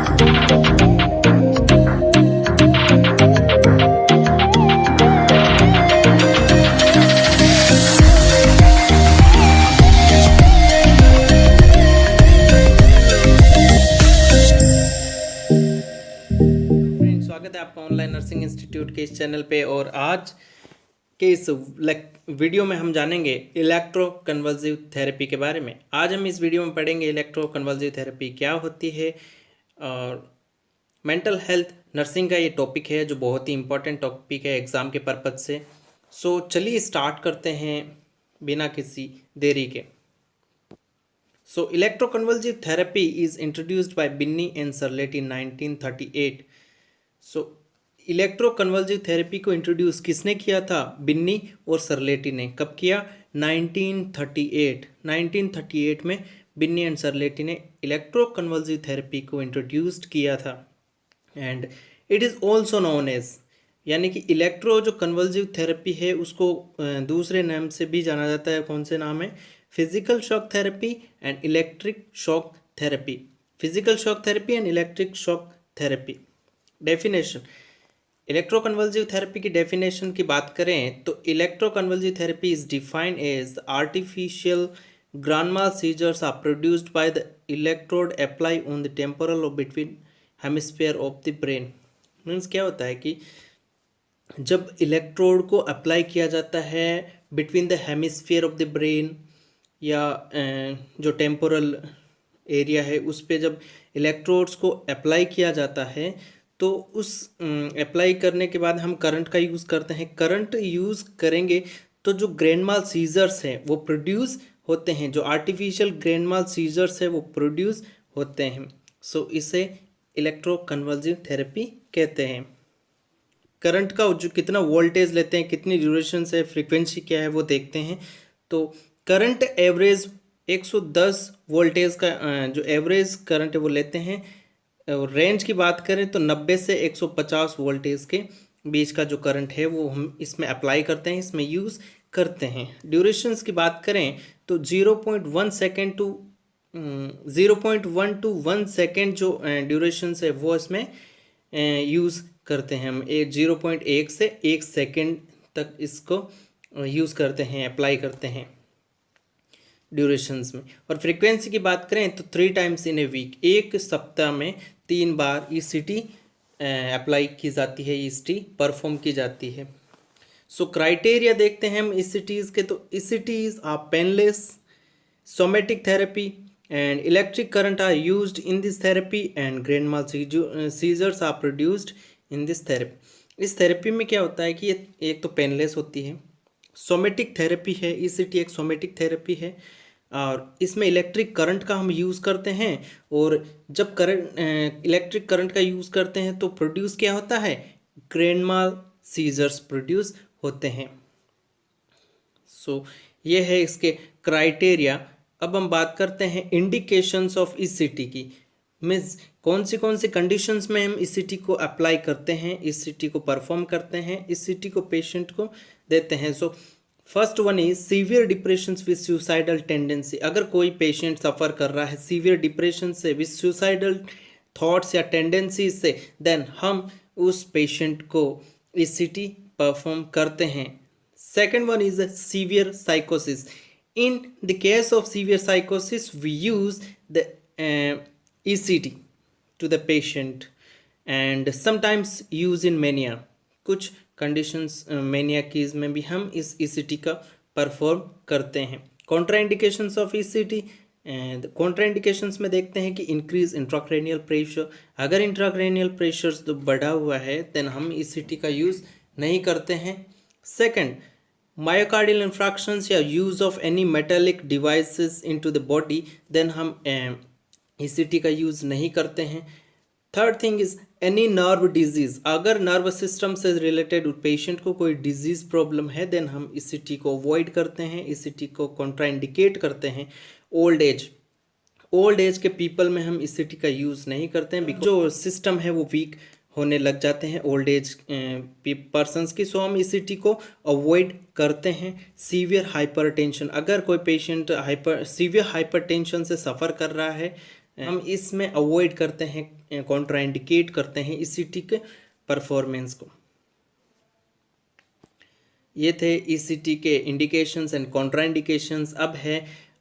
स्वागत है आपका ऑनलाइन नर्सिंग इंस्टीट्यूट के इस चैनल पे। और आज के इस वीडियो में हम जानेंगे इलेक्ट्रोकन्वल्सिव थेरेपी के बारे में। आज हम इस वीडियो में पढ़ेंगे इलेक्ट्रोकन्वल्सिव थेरेपी क्या होती है और मेंटल हेल्थ नर्सिंग का ये टॉपिक है जो बहुत ही इंपॉर्टेंट टॉपिक है एग्ज़ाम के पर्पज़ से। सो चलिए स्टार्ट करते हैं बिना किसी देरी के। So electroconvulsive therapy is introduced by Binney and Serlett in 1938. So electroconvulsive therapy को इंट्रोड्यूस किसने किया था? बिन्नी और सरलेटी ने। कब किया? 1938 में बिन्नी एंड सरलेटी ने इलेक्ट्रोकन्वल्सिव थेरेपी को इंट्रोड्यूस्ड किया था। And it is also known as, यानी कि इलेक्ट्रो जो कन्वल्सिव थेरेपी है उसको दूसरे नाम से भी जाना जाता है। कौन से नाम है? Physical shock therapy and electric shock therapy. Physical shock therapy and electric shock therapy. Definition, electroconvulsive therapy की डेफिनेशन की बात करें तो electroconvulsive therapy is defined as artificial grand mal seizures are produced by the electrode apply on the temporal और between hemisphere of the brain. Means क्या होता है कि जब इलेक्ट्रोड को अप्लाई किया जाता है between the hemisphere of the brain या जो टेम्पोरल एरिया है उस पे जब इलेक्ट्रोड्स को अप्लाई किया जाता है तो उस अप्लाई करने के बाद हम करंट का यूज़ करते हैं। करंट यूज़ करेंगे तो जो ग्रैंड माल सीजर्स हैं वो प्रोड्यूस होते हैं, जो आर्टिफिशियल ग्रैंड माल सीजर्स है वो प्रोड्यूस होते हैं। सो इसे इलेक्ट्रोकन्वल्सिव थेरेपी कहते हैं। करंट का जो कितना वोल्टेज लेते हैं, कितनी ड्यूरेशन से, फ्रीक्वेंसी क्या है वो देखते हैं। तो करंट एवरेज 110 वोल्टेज का जो एवरेज करंट है वो लेते हैं। और रेंज की बात करें तो 90 से 150 वोल्टेज के बीच का जो करंट है वो हम इसमें अप्लाई करते हैं, इसमें यूज़ करते हैं। ड्यूरेशंस की बात करें तो 0.1 सेकेंड टू 0.1 टू 1 सेकेंड जो ड्यूरेशंस है वो इसमें यूज़ करते हैं हम। 0.1 से 1 सेकेंड तक इसको यूज़ करते हैं, अप्लाई करते हैं ड्यूरेशंस में। और फ्रीक्वेंसी की बात करें तो 3 टाइम्स इन ए वीक, एक सप्ताह में 3 बार ईसीटी अप्लाई की जाती है, ईसीटी परफॉर्म की जाती है। सो क्राइटेरिया देखते हैं हम ईसीटीज़ के। तो ECTs are painless, somatic therapy and electric current are used in this therapy and grand mal seizures are produced in this therapy. इस थेरेपी में क्या होता है कि ये एक तो पेनलेस होती है, सोमेटिक थेरेपी है, ईसीटी एक सोमेटिक थेरेपी है और इसमें इलेक्ट्रिक करंट का हम यूज़ करते हैं। और जब करंट इलेक्ट्रिक करंट का यूज़ करते हैं तो प्रोड्यूस क्या होता है? ग्रैंड माल सीजर्स प्रोड्यूस होते हैं। सो ये है इसके क्राइटेरिया। अब हम बात करते हैं इंडिकेशंस ऑफ ईसीटी की। मीन्स कौन सी कंडीशंस में हम ईसीटी को अप्लाई करते हैं, ईसीटी को परफॉर्म करते हैं, ईसीटी को पेशेंट को देते हैं। So first one is severe depression with suicidal tendency. अगर कोई पेशेंट सफ़र कर रहा है सीवियर डिप्रेशन से विद सुसाइडल थॉट्स या टेंडेंसी से, देन हम उस पेशेंट को ईसीटी परफॉर्म करते हैं। Second one is severe साइकोसिस। In the case of severe साइकोसिस we use the ECT to the patient and sometimes use in mania। कुछ conditions mania keys में भी हम इस ECT का परफॉर्म करते हैं। कॉन्ट्राइंडिकेशंस ऑफ ECT, कॉन्ट्राइंडिकेशंस में देखते हैं कि इंक्रीज इंट्राक्रेनियल प्रेशर। अगर इंट्राक्रेनियल प्रेशर तो बढ़ा हुआ है देन हम ECT का यूज़ नहीं करते हैं। सेकंड, मायोकार्डियल इंफ्रैक्शंस या use of any metallic devices into the body, then हम ECT का यूज़ नहीं करते हैं। Third thing is any nerve disease. अगर नर्व सिस्टम से रिलेटेड पेशेंट को कोई डिजीज़ प्रॉब्लम है देन हम ECT को अवॉइड करते हैं, ECT को कॉन्ट्राइंडिकेट करते हैं। ओल्ड एज के पीपल में हम ECT का यूज़ नहीं करते हैं, जो सिस्टम है वो वीक होने लग जाते हैं ओल्ड एज पर्सनस की। सो हम ECT को अवॉइड करते हैं। सीवियर हाइपरटेंशन, अगर कोई पेशेंट सीवियर हाइपरटेंशन से सफ़र कर रहा है हम इसमें अवॉइड करते हैं, कॉन्ट्राइंडिकेट करते हैं ईसीटी के परफॉर्मेंस को। ये थे ईसीटी के इंडिकेशंस एंड कॉन्ट्राइंडिकेशंस।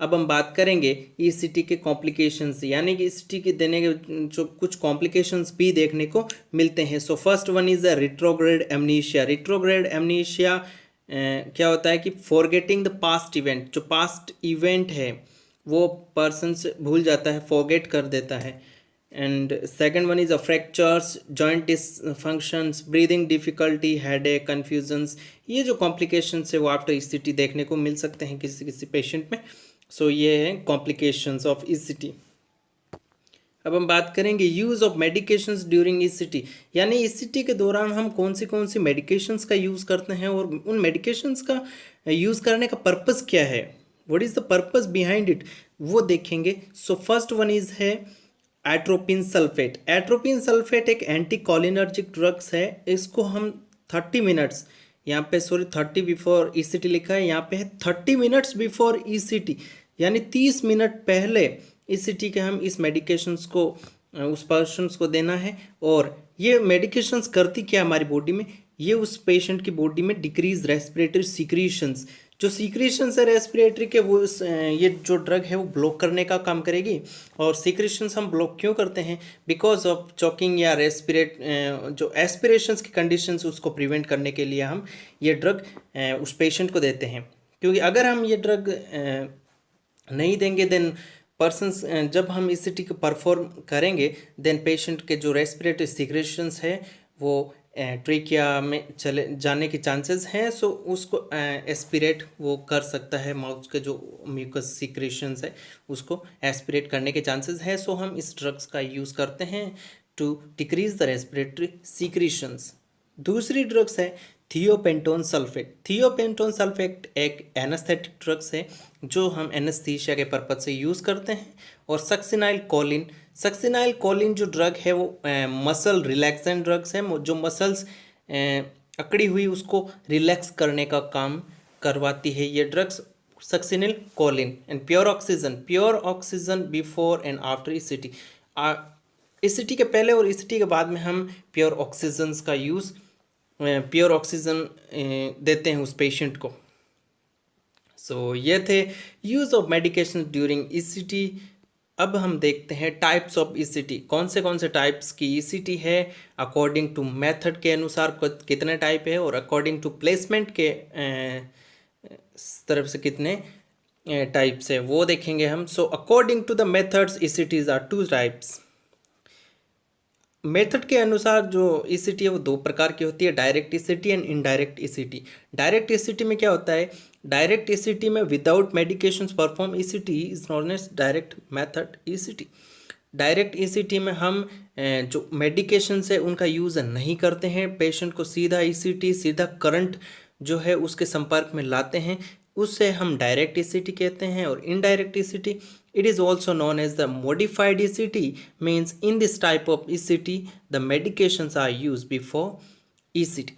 अब हम बात करेंगे ईसीटी के कॉम्प्लिकेशंस, यानी कि ईसीटी के देने के जो कुछ कॉम्प्लिकेशंस भी देखने को मिलते हैं। So first one is the retrograde amnesia. Retrograde amnesia क्या होता है कि फॉरगेटिंग द पास्ट इवेंट, जो पास्ट इवेंट है वो पर्सन से भूल जाता है, फॉरगेट कर देता है। And second one is a fractures, joint dysfunctions, breathing difficulty, headache, confusions. ये जो कॉम्प्लिकेशंस है वो आफ्टर ईसीटी देखने को मिल सकते हैं किसी किसी पेशेंट में। सो ये है कॉम्प्लिकेशंस ऑफ ईसीटी। अब हम बात करेंगे use of medications during ECT, यानी ईसीटी के दौरान हम कौन सी मेडिकेशंस का यूज़ करते हैं और उन मेडिकेशंस का यूज़ करने का पर्पस क्या है, what is the purpose behind it, वो देखेंगे। सो फर्स्ट वन इज़ है एट्रोपिन सल्फेट। एट्रोपिन सल्फेट एक एंटी कॉलिनर्जिक ड्रग्स है। इसको हम 30 मिनट्स, यहाँ पे 30 बिफोर ईसीटी लिखा है, यहाँ पे है 30 मिनट्स बिफोर ईसीटी, यानी 30 मिनट पहले ईसीटी के हम इस मेडिकेशंस को उस पर्सन्स को देना है। और ये मेडिकेशंस करती क्या हमारी बॉडी में, ये उस पेशेंट की बॉडी में डिक्रीज रेस्पिरेटरी सीक्रीशंस, जो सीक्रेशंस है रेस्पिरेटरी के वो ये जो ड्रग है वो ब्लॉक करने का काम करेगी। और सीक्रेशंस हम ब्लॉक क्यों करते हैं, बिकॉज ऑफ चॉकिंग या जो एस्पिरेशंस की कंडीशंस उसको प्रिवेंट करने के लिए हम ये ड्रग उस पेशेंट को देते हैं। क्योंकि अगर हम ये ड्रग नहीं देंगे देन पर्सनस, जब हम ईसीटी को परफॉर्म करेंगे देन पेशेंट के जो रेस्पिरेटरी सीक्रेशंस है वो ट्रेकिया में चले जाने के चांसेस हैं। सो उसको एस्पिरेट वो कर सकता है, माउथ के जो म्यूकस सीक्रेशंस है उसको एस्पिरेट करने के चांसेस हैं। सो हम इस ड्रग्स का यूज़ करते हैं to decrease the respiratory secretions. दूसरी ड्रग्स है थियोपेंटोन सल्फेट। थियोपेंटोन सल्फेट एक एनेस्थेटिक ड्रग्स है जो हम एनेस्थीसिया के पर्पज से यूज़ करते हैं। और सक्सिनाइल कोलिन, सक्सिनाइल कोलिन जो ड्रग है वो मसल रिलैक्सेंट ड्रग्स है, जो मसल्स अकड़ी हुई उसको रिलैक्स करने का काम करवाती है ये drugs, succinyl choline. And pure oxygen before and after ECT. ECT के पहले और ईसीटी के बाद में हम प्योर ऑक्सीजन का यूज़, प्योर ऑक्सीजन देते हैं उस पेशेंट को। सो ये थे use of medication during ECT. अब हम देखते हैं टाइप्स ऑफ ईसीटी, कौन से टाइप्स की ईसीटी है, अकॉर्डिंग टू मेथड के अनुसार कितने टाइप है और अकॉर्डिंग टू प्लेसमेंट के तरफ से कितने टाइप्स है वो देखेंगे हम। So according to the methods ECTs are 2 types. Method के अनुसार जो ईसीटी है वो 2 प्रकार की होती है, direct ECT and indirect ECT. Direct ECT में क्या होता है, डायरेक्ट ईसीटी में without medications perform ECT is known as direct method ECT. Direct ECT में हम जो मेडिकेशंस है उनका यूज़ नहीं करते हैं, पेशेंट को सीधा ईसीटी, सीधा करंट जो है उसके संपर्क में लाते हैं, उससे हम डायरेक्ट ईसीटी कहते हैं। और indirect ECT, it is also known as the modified ECT, means in this type of ECT the medications are used before ECT।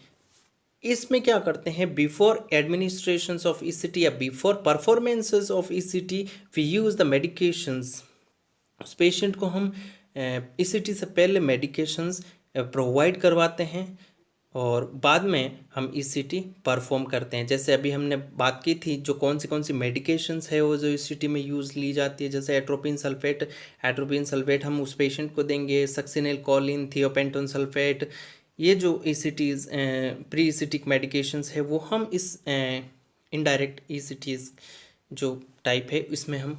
इसमें क्या करते हैं, बिफोर एडमिनिस्ट्रेशंस ऑफ ECT या before performances of ECT we use the medications. उस patient को हम ECT से पहले मेडिकेशंस प्रोवाइड करवाते हैं और बाद में हम ईसीटी परफॉर्म करते हैं। जैसे अभी हमने बात की थी जो कौन सी मेडिकेशंस है वो जो ईसीटी में यूज़ ली जाती है, जैसे एट्रोपिन सल्फेट हम उस पेशेंट को देंगे, सक्सिनिल कोलिन, थियोपेंटोन सल्फेट, ये जो ईसीटीज प्री ईसीटिक मेडिकेशंस है वो हम इस इनडायरेक्ट ईसीटीज जो टाइप है इसमें हम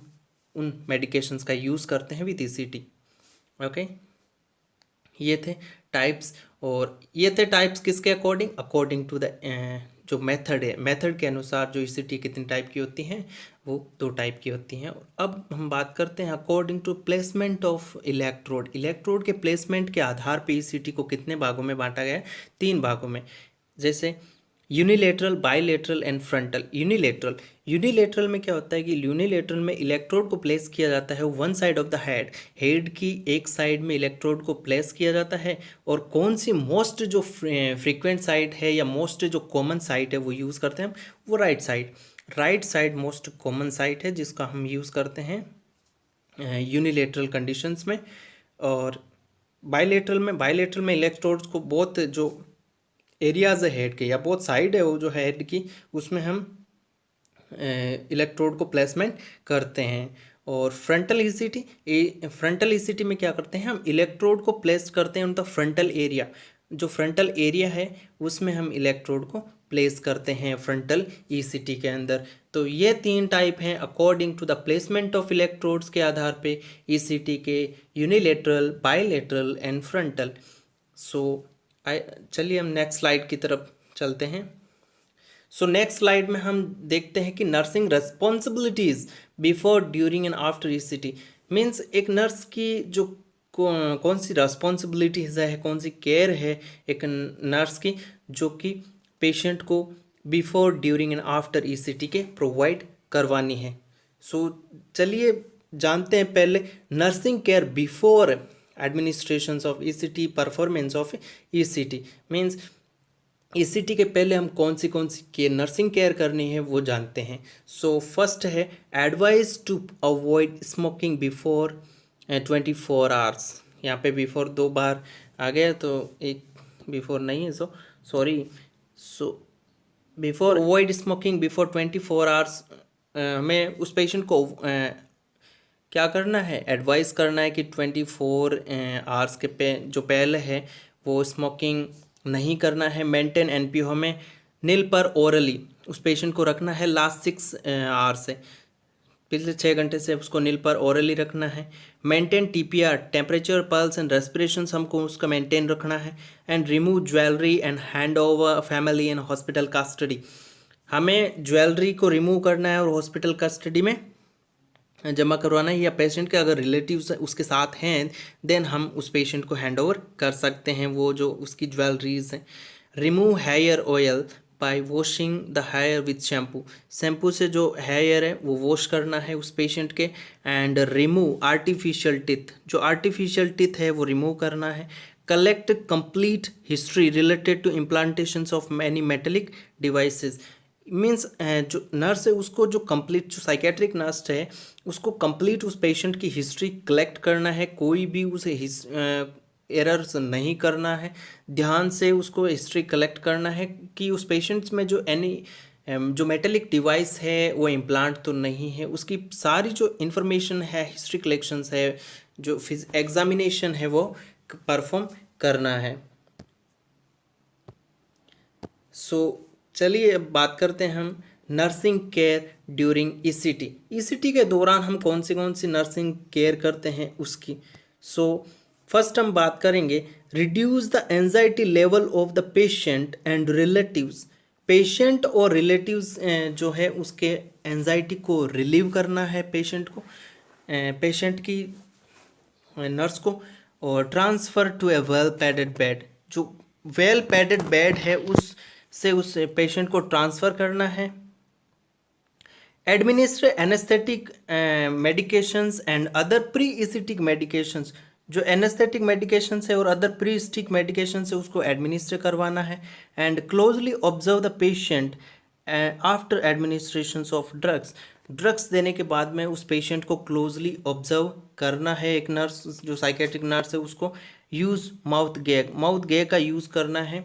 उन मेडिकेशंस का यूज़ करते हैं विद ईसीटी। ओके, ये थे टाइप्स। और ये थे टाइप्स किसके अकॉर्डिंग टू द जो मेथड है, मेथड के अनुसार जो ईसीटी कितनी टाइप की होती हैं वो 2 टाइप की होती हैं। और अब हम बात करते हैं according to placement of electrode के प्लेसमेंट के आधार पे ईसीटी को कितने भागों में बांटा गया है, 3 भागों में। जैसे unilateral, bilateral and frontal. Unilateral में क्या होता है कि यूनिलेटरल में इलेक्ट्रोड को प्लेस किया जाता है one side of the head की एक साइड में इलेक्ट्रोड को प्लेस किया जाता है। और कौन सी मोस्ट जो फ्रीक्वेंट साइड है या मोस्ट जो कॉमन साइड है वो यूज़ करते हैं, वो right side most common side है जिसका हम यूज़ करते हैं यूनिलेटरल कंडीशंस में, और बायलेटरल में इलेक्ट्रोड्स को बहुत जो एरियाज है हेड के या बहुत साइड है वो जो हेड की, उसमें हम इलेक्ट्रोड को प्लेसमेंट करते हैं। और फ्रंटल ईसीटी में क्या करते हैं, हम इलेक्ट्रोड को प्लेस करते हैं उनका फ्रंटल एरिया, जो फ्रंटल एरिया है उसमें हम इलेक्ट्रोड को प्लेस करते हैं फ्रंटल ईसीटी के अंदर। तो ये 3 टाइप हैं according to the placement of electrodes के आधार पे ईसीटी के, unilateral, bilateral and frontal. So चलिए हम नेक्स्ट स्लाइड की तरफ चलते हैं। सो नेक्स्ट स्लाइड में हम देखते हैं कि nursing responsibilities before, during and after ECT. Means एक नर्स की जो कौन सी रेस्पॉन्सिबिलिटीज है, कौन सी केयर है एक नर्स की, जो कि पेशेंट को before, during and after ECT के प्रोवाइड करवानी है। सो चलिए जानते हैं पहले nursing care before administration of ECT, performance of ECT. Means ECT के पहले हम कौन सी केयर, नर्सिंग केयर करनी है वो जानते हैं। सो फर्स्ट है advice to avoid smoking before 24 hours. यहाँ पे बिफोर 2 बार आ गया तो एक बिफोर नहीं है, sorry. So before avoid smoking before 24 hours, हमें उस पेशेंट को क्या करना है, एडवाइस करना है कि 24 आवर्स के जो पहले है वो स्मोकिंग नहीं करना है। मेंटेन एनपीओ हमें नील पर ओरली उस पेशेंट को रखना है लास्ट 6 आवर्स से, पिछले 6 घंटे से उसको नील पर ओरली रखना है। Maintain TPR, temperature, pulse and respiration हमको उसका मेंटेन रखना है। And remove jewellery and hand over family and hospital custody, हमें ज्वेलरी को रिमूव करना है और हॉस्पिटल कस्टडी में जमा करवाना है, या पेशेंट के अगर रिलेटिव्स उसके साथ हैं देन हम उस पेशेंट को हैंड ओवर कर सकते हैं वो जो उसकी ज्वेलरीज हैं। Remove hair oil by washing the hair with shampoo से जो हेयर है वो वॉश करना है उस पेशेंट के। एंड रिमूव आर्टिफिशियल टिथ, जो आर्टिफिशियल टिथ है वो रिमूव करना है। Collect complete history related to implantations of many metallic devices. Means जो नर्स है उसको जो कंप्लीट, जो साइकेट्रिक नर्स है उसको कंप्लीट उस पेशेंट की हिस्ट्री कलेक्ट करना है, कोई भी उसे एरर्स नहीं करना है, ध्यान से उसको हिस्ट्री कलेक्ट करना है कि उस पेशेंट्स में जो जो मेटेलिक डिवाइस है वो इम्प्लांट तो नहीं है, उसकी सारी जो इन्फॉर्मेशन है, हिस्ट्री कलेक्शंस है, जो एग्जामिनेशन है वो परफॉर्म करना है। सो चलिए अब बात करते हैं हम nursing care during ECT. ECT के दौरान हम कौन सी नर्सिंग केयर करते हैं उसकी। सो फर्स्ट हम बात करेंगे reduce the anxiety level of the patient and relatives. Patient और रिलेटिव्स जो है उसके एंजाइटी को रिलीव करना है पेशेंट को, पेशेंट की नर्स को। और transfer to a well padded bed, जो वेल पैडेड बेड है उस पेशेंट को ट्रांसफ़र करना है। Administer anaesthetic medications and other pre ECT medications, जो एनेस्थेटिक मेडिकेशंस है और अदर प्री ईसीटिक मेडिकेशंस है उसको एडमिनिस्टर करवाना है। And closely observe the patient after administrations of drugs देने के बाद में उस पेशेंट को क्लोजली ऑब्जर्व करना है। एक नर्स, जो साइकेट्रिक नर्स है, उसको यूज़ माउथ गैग का यूज़ करना है।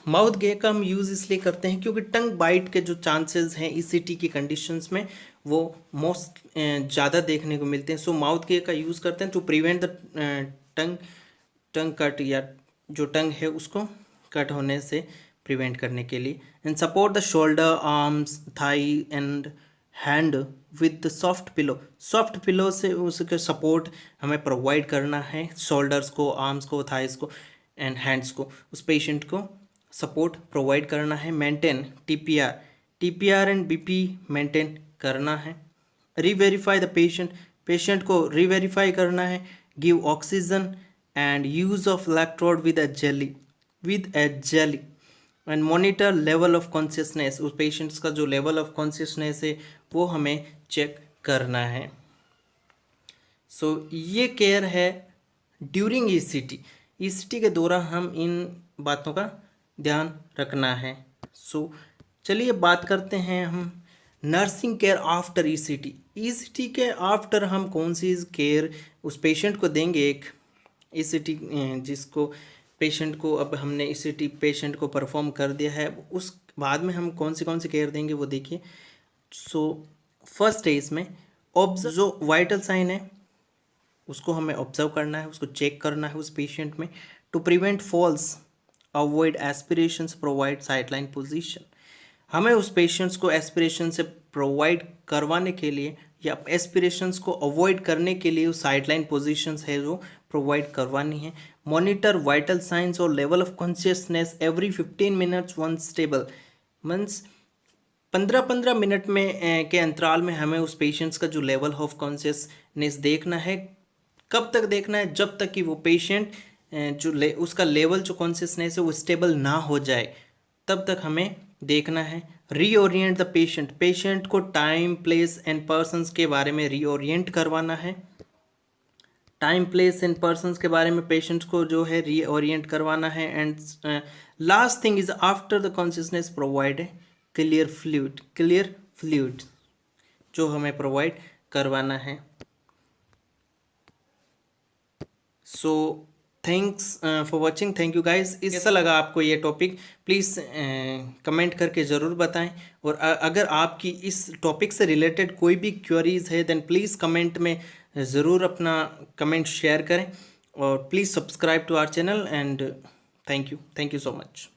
माउथ गैग का हम यूज़ इसलिए करते हैं क्योंकि टंग बाइट के जो चांसेस हैं ईसीटी की कंडीशंस में वो मोस्ट ज़्यादा देखने को मिलते हैं। सो माउथ गैग का यूज़ करते हैं to prevent the tongue cut, या जो टंग है उसको कट होने से प्रिवेंट करने के लिए। And support the shoulder, arms, thigh and hand with soft pillow से उसके सपोर्ट हमें प्रोवाइड करना है, शोल्डर्स को, आर्म्स को, थाइस को एंड हैंड्स को, उस पेशेंट को सपोर्ट प्रोवाइड करना है। Maintain TPR and BP maintain करना है। रीवेरीफाई द पेशेंट को रीवेरीफाई करना है। Give oxygen and use of electrode with A jelly and monitor level of consciousness, उस पेशेंट्स का जो लेवल ऑफ कॉन्शियसनेस है वो हमें चेक करना है। सो ये केयर है ड्यूरिंग ईसीटी के दौरान हम इन बातों का ध्यान रखना है। सो चलिए बात करते हैं हम nursing care after ECT. ECT के आफ्टर हम कौन सी केयर उस पेशेंट को देंगे। एक ईसीटी जिसको पेशेंट को अब हमने ईसीटी पेशेंट को परफॉर्म कर दिया है, उस बाद में हम कौन सी केयर देंगे वो देखिए। सो फर्स्ट है इसमें ऑब्जर्व, जो वाइटल साइन है उसको हमें ऑब्जर्व करना है, उसको चेक करना है उस पेशेंट में। To prevent falls, avoid aspirations, provide sideline position. हमें उस पेशेंट्स को एस्पिरेशन से प्रोवाइड करवाने के लिए या एस्पिरेशंस को अवॉइड करने के लिए उस साइडलाइन पोजीशंस है जो प्रोवाइड करवानी है। मॉनिटर वाइटल साइंस और level of consciousness every 15 minutes one stable, means 15-15 minute में के अंतराल में हमें उस पेशेंट्स का जो लेवल ऑफ कॉन्शियसनेस देखना है। कब तक देखना है? जब तक कि वो पेशेंट उसका लेवल जो कॉन्शियसनेस है वो स्टेबल ना हो जाए, तब तक हमें देखना है। रीओरिएंट द पेशेंट, पेशेंट को टाइम, प्लेस एंड पर्सन्स के बारे में रीओरिएंट करवाना है। टाइम, प्लेस एंड पर्सन्स के बारे में पेशेंट को जो है रीओरिएंट करवाना है। And last thing is after the consciousness provide clear fluid जो हमें प्रोवाइड करवाना है। So thanks for watching, thank you guys. कैसा लगा आपको ये टॉपिक, प्लीज़ कमेंट करके ज़रूर बताएं। और अगर आपकी इस टॉपिक से रिलेटेड कोई भी क्वेरीज है देन प्लीज़ कमेंट में ज़रूर अपना कमेंट शेयर करें। और please subscribe to our channel and thank you so much.